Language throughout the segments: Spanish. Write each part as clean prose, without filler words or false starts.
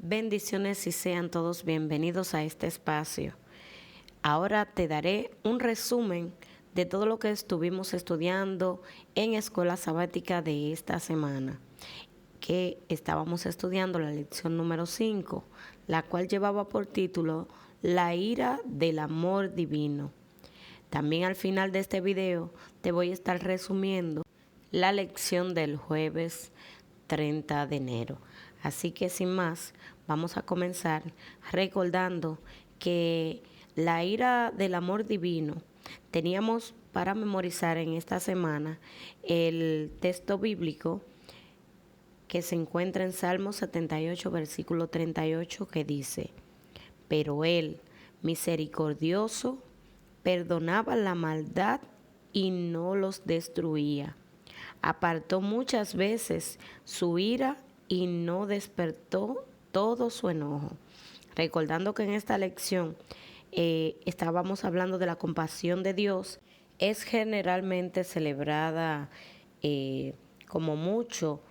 Bendiciones y sean todos bienvenidos a este espacio. Ahora te daré un resumen de todo lo que estuvimos estudiando en escuela sabática de esta semana, que estábamos estudiando la lección número 5, la cual llevaba por título La ira del amor divino. También al final de este video te voy a estar resumiendo la lección del jueves 30 de enero. Así que sin más, vamos a comenzar recordando que la ira del amor divino teníamos para memorizar en esta semana el texto bíblico que se encuentra en Salmo 78, versículo 38, que dice: Pero Él, misericordioso, perdonaba la maldad y no los destruía. Apartó muchas veces su ira y no despertó todo su enojo. Recordando que en esta lección estábamos hablando de la compasión de Dios, es generalmente celebrada como mucho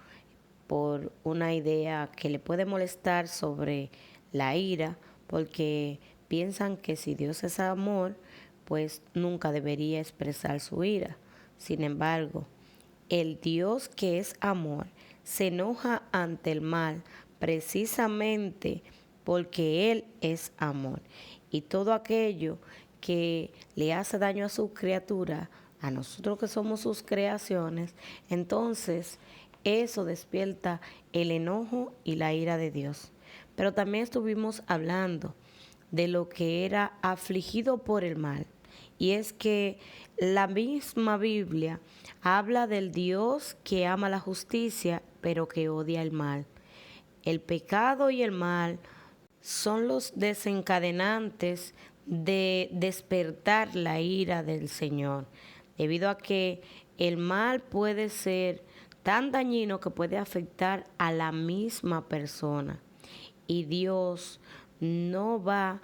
por una idea que le puede molestar sobre la ira, porque piensan que si Dios es amor, pues nunca debería expresar su ira. Sin embargo, el Dios que es amor se enoja ante el mal precisamente porque Él es amor. Y todo aquello que le hace daño a su criatura, a nosotros que somos sus creaciones, entonces eso despierta el enojo y la ira de Dios. Pero también estuvimos hablando de lo que era afligido por el mal. Y es que la misma Biblia habla del Dios que ama la justicia, pero que odia el mal. El pecado y el mal son los desencadenantes de despertar la ira del Señor, debido a que el mal puede ser tan dañino que puede afectar a la misma persona. Y Dios no va,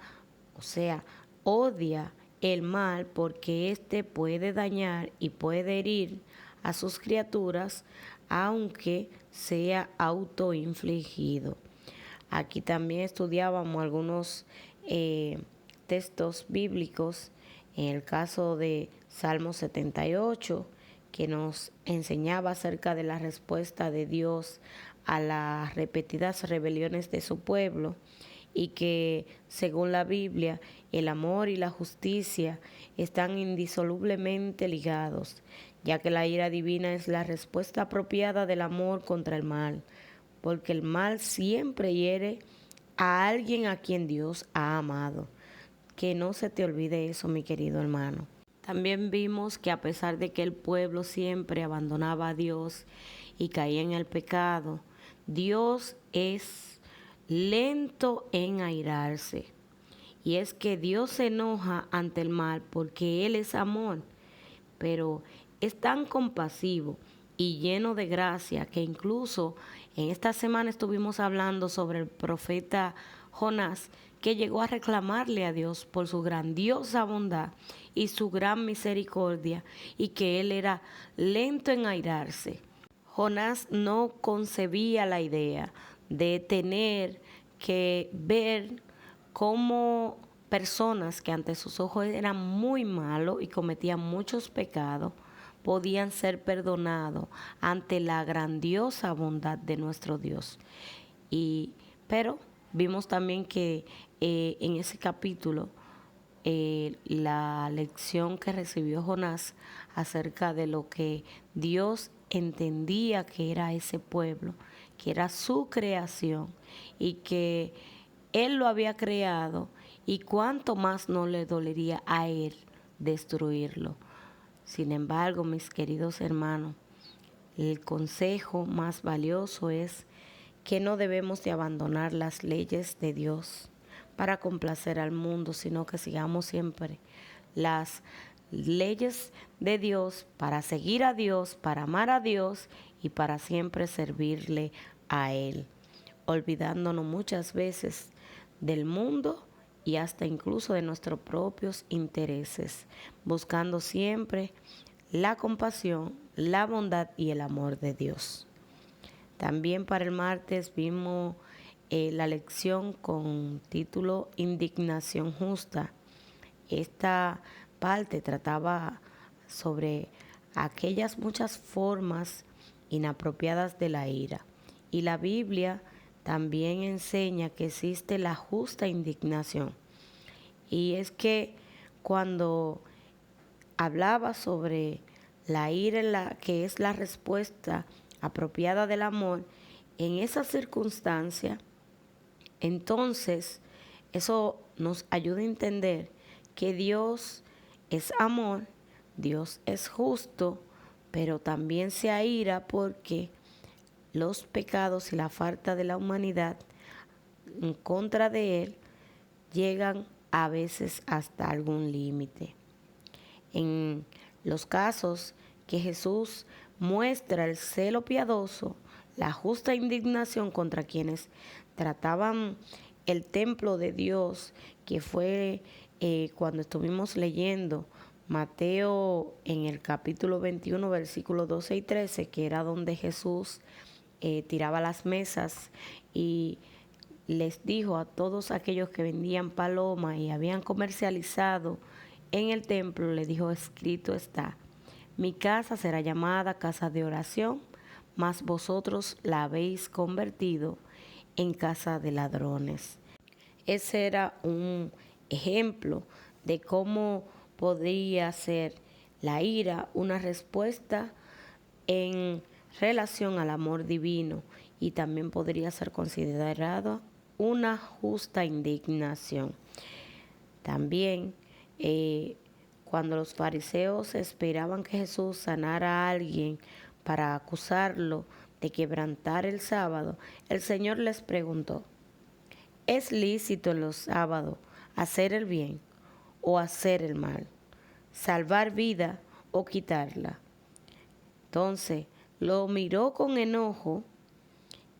odia el mal porque éste puede dañar y puede herir a sus criaturas, aunque sea autoinfligido. Aquí también estudiábamos algunos textos bíblicos, en el caso de Salmo 78, que nos enseñaba acerca de la respuesta de Dios a las repetidas rebeliones de su pueblo, y que según la Biblia el amor y la justicia están indisolublemente ligados, ya que la ira divina es la respuesta apropiada del amor contra el mal, porque el mal siempre hiere a alguien a quien Dios ha amado. Que no se te olvide eso, mi querido hermano. También vimos que a pesar de que el pueblo siempre abandonaba a Dios y caía en el pecado, Dios es lento en airarse. Y es que Dios se enoja ante el mal porque Él es amor, pero es tan compasivo y lleno de gracia que incluso en esta semana estuvimos hablando sobre el profeta Jonás, que llegó a reclamarle a Dios por su grandiosa bondad y su gran misericordia, y que él era lento en airarse. Jonás no concebía la idea de tener que ver cómo personas que ante sus ojos eran muy malos y cometían muchos pecados podían ser perdonados ante la grandiosa bondad de nuestro Dios. Pero vimos también que en ese capítulo la lección que recibió Jonás acerca de lo que Dios entendía que era ese pueblo, que era su creación y que Él lo había creado, y cuánto más no le dolería a Él destruirlo. Sin embargo, mis queridos hermanos, el consejo más valioso es que no debemos de abandonar las leyes de Dios para complacer al mundo, sino que sigamos siempre las leyes de Dios para seguir a Dios, para amar a Dios y para siempre servirle a Él, olvidándonos muchas veces del mundo y hasta incluso de nuestros propios intereses, buscando siempre la compasión, la bondad y el amor de Dios. También para el martes vimos la lección con título Indignación Justa. Esta parte trataba sobre aquellas muchas formas inapropiadas de la ira. Y la Biblia también enseña que existe la justa indignación. Y es que cuando hablaba sobre la ira, que es la respuesta apropiada del amor, en esa circunstancia, entonces eso nos ayuda a entender que Dios es amor, Dios es justo, pero también se aira porque los pecados y la falta de la humanidad en contra de Él llegan a veces hasta algún límite. En los casos que Jesús muestra el celo piadoso, la justa indignación contra quienes trataban el templo de Dios, que fue cuando estuvimos leyendo Mateo en el capítulo 21, versículos 12 y 13, que era donde Jesús tiraba las mesas y les dijo a todos aquellos que vendían palomas y habían comercializado en el templo, le dijo: escrito está, mi casa será llamada casa de oración, mas vosotros la habéis convertido en casa de ladrones. Ese era un ejemplo de cómo podría ser la ira una respuesta en relación al amor divino, y también podría ser considerado una justa indignación. También cuando los fariseos esperaban que Jesús sanara a alguien para acusarlo de quebrantar el sábado, el Señor les preguntó: ¿es lícito en los sábados hacer el bien o hacer el mal? ¿Salvar vida o quitarla? Entonces lo miró con enojo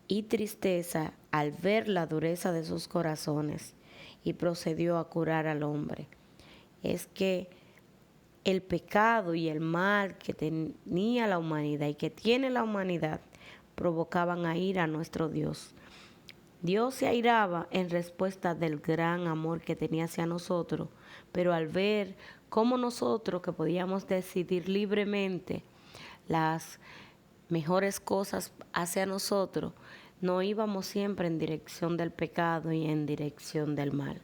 y tristeza al ver la dureza de sus corazones y procedió a curar al hombre. Es que el pecado y el mal que tenía la humanidad y que tiene la humanidad provocaban a ira a nuestro Dios. Dios se airaba en respuesta del gran amor que tenía hacia nosotros, pero al ver cómo nosotros, que podíamos decidir libremente las mejores cosas hacia nosotros, no íbamos siempre en dirección del pecado y en dirección del mal.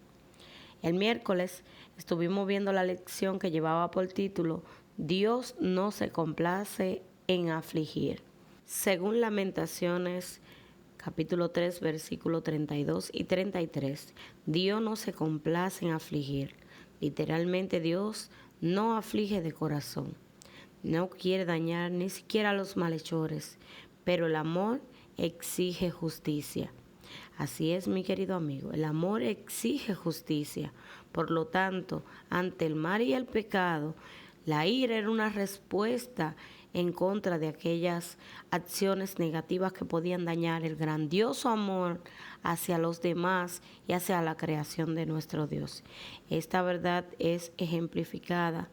El miércoles estuvimos viendo la lección que llevaba por título Dios no se complace en afligir. Según Lamentaciones capítulo 3, versículos 32 y 33, Dios no se complace en afligir. Literalmente, Dios no aflige de corazón. No quiere dañar ni siquiera a los malhechores, pero el amor exige justicia. Así es, mi querido amigo, el amor exige justicia. Por lo tanto, ante el mal y el pecado, la ira era una respuesta en contra de aquellas acciones negativas que podían dañar el grandioso amor hacia los demás y hacia la creación de nuestro Dios. Esta verdad es ejemplificada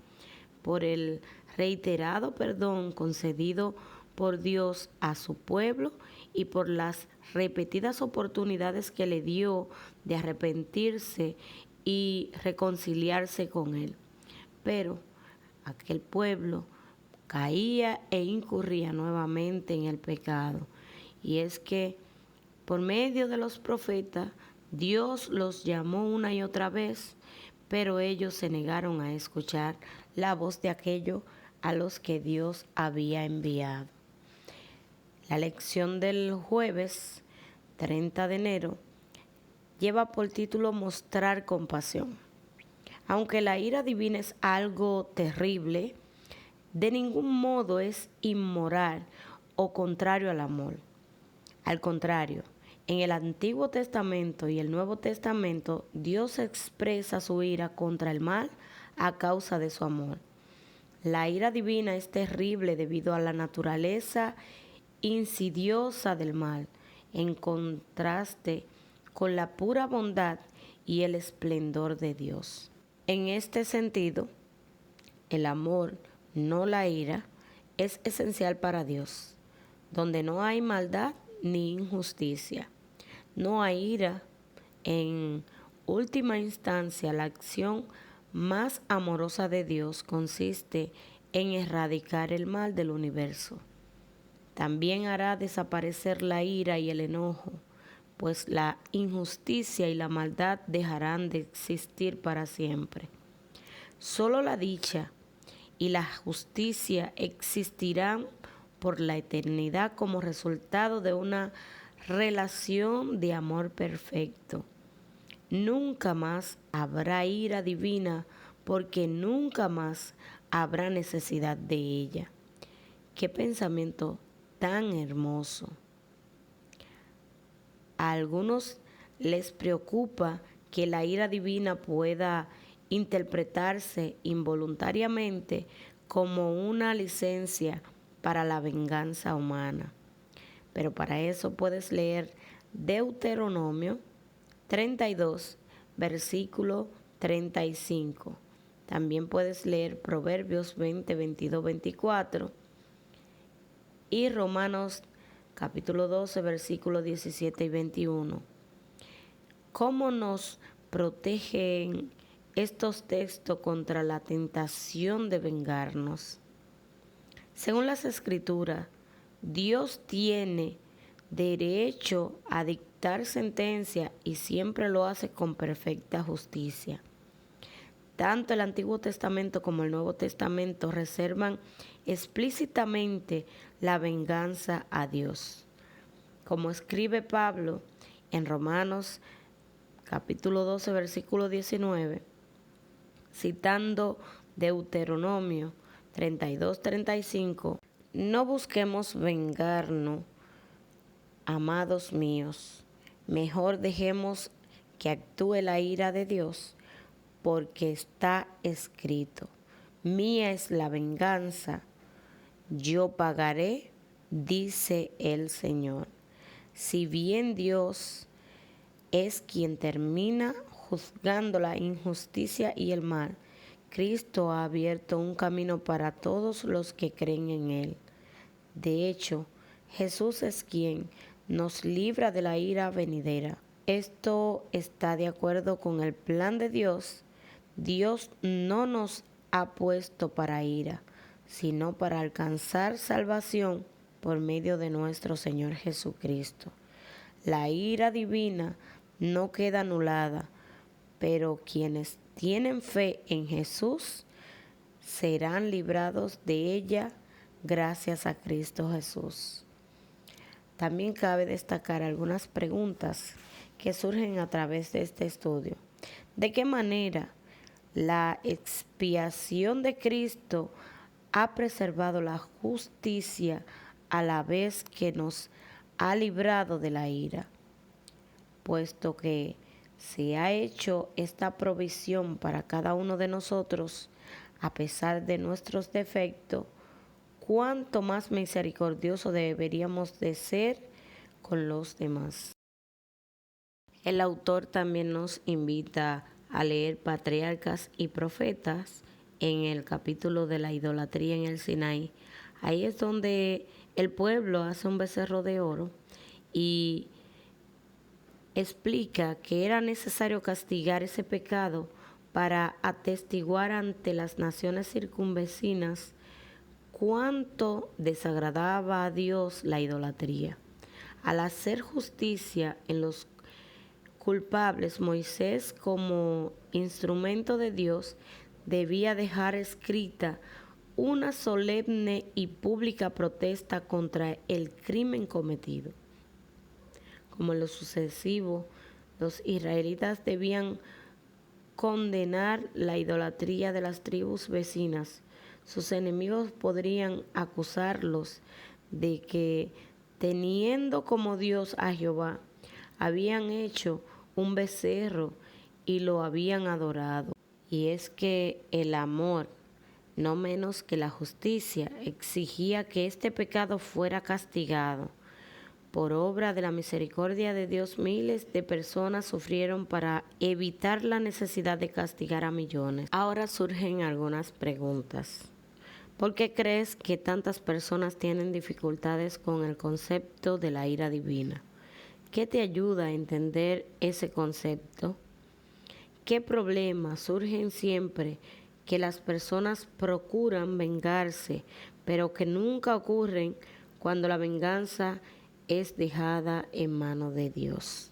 por el reiterado perdón concedido por Dios a su pueblo y por las repetidas oportunidades que le dio de arrepentirse y reconciliarse con Él. Pero aquel pueblo caía e incurría nuevamente en el pecado. Y es que por medio de los profetas, Dios los llamó una y otra vez, pero ellos se negaron a escuchar la voz de aquellos a los que Dios había enviado. La lección del jueves 30 de enero lleva por título Mostrar compasión. Aunque la ira divina es algo terrible, de ningún modo es inmoral o contrario al amor. Al contrario, en el Antiguo Testamento y el Nuevo Testamento, Dios expresa su ira contra el mal a causa de su amor. La ira divina es terrible debido a la naturaleza insidiosa del mal, en contraste con la pura bondad y el esplendor de Dios. En este sentido, el amor, no la ira, es esencial para Dios, donde no hay maldad ni injusticia. no hay ira. En última instancia, la acción más amorosa de Dios consiste en erradicar el mal del universo. También hará desaparecer la ira y el enojo, pues la injusticia y la maldad dejarán de existir para siempre. Solo la dicha y la justicia existirán por la eternidad como resultado de una relación de amor perfecto. Nunca más habrá ira divina porque nunca más habrá necesidad de ella. Qué pensamiento tan hermoso. A algunos les preocupa que la ira divina pueda interpretarse involuntariamente como una licencia para la venganza humana. Pero para eso puedes leer Deuteronomio 32, versículo 35. También puedes leer Proverbios 20, 22, 24 y Romanos capítulo 12, versículos 17 y 21. ¿Cómo nos protegen estos textos contra la tentación de vengarnos? Según las Escrituras, Dios tiene derecho a dictar sentencia y siempre lo hace con perfecta justicia. Tanto el Antiguo Testamento como el Nuevo Testamento reservan explícitamente la venganza a Dios. Como escribe Pablo en Romanos capítulo 12, versículo 19, citando Deuteronomio 32, 35, no busquemos vengarnos, amados míos, mejor dejemos que actúe la ira de Dios, porque está escrito, mía es la venganza, yo pagaré, dice el Señor. Si bien Dios es quien termina juzgando la injusticia y el mal, Cristo ha abierto un camino para todos los que creen en Él. De hecho, Jesús es quien nos libra de la ira venidera. Esto está de acuerdo con el plan de Dios. Dios no nos ha puesto para ira, sino para alcanzar salvación por medio de nuestro Señor Jesucristo. La ira divina no queda anulada, pero quienes tienen fe en Jesús serán librados de ella gracias a Cristo Jesús. También cabe destacar algunas preguntas que surgen a través de este estudio. ¿De qué manera la expiación de Cristo ha preservado la justicia a la vez que nos ha librado de la ira? Puesto que se ha hecho esta provisión para cada uno de nosotros, a pesar de nuestros defectos, cuánto más misericordioso deberíamos de ser con los demás. El autor también nos invita a leer Patriarcas y Profetas en el capítulo de la idolatría en el Sinaí. Ahí es donde el pueblo hace un becerro de oro y explica que era necesario castigar ese pecado para atestiguar ante las naciones circunvecinas cuánto desagradaba a Dios la idolatría. Al hacer justicia en los culpables, Moisés, como instrumento de Dios, debía dejar escrita una solemne y pública protesta contra el crimen cometido. Como en lo sucesivo, los israelitas debían condenar la idolatría de las tribus vecinas. Sus enemigos podrían acusarlos de que, teniendo como Dios a Jehová, habían hecho un becerro y lo habían adorado. Y es que el amor, no menos que la justicia, exigía que este pecado fuera castigado. Por obra de la misericordia de Dios, miles de personas sufrieron para evitar la necesidad de castigar a millones. Ahora surgen algunas preguntas. ¿Por qué crees que tantas personas tienen dificultades con el concepto de la ira divina? ¿Qué te ayuda a entender ese concepto? ¿Qué problemas surgen siempre que las personas procuran vengarse, pero que nunca ocurren cuando la venganza es dejada en manos de Dios?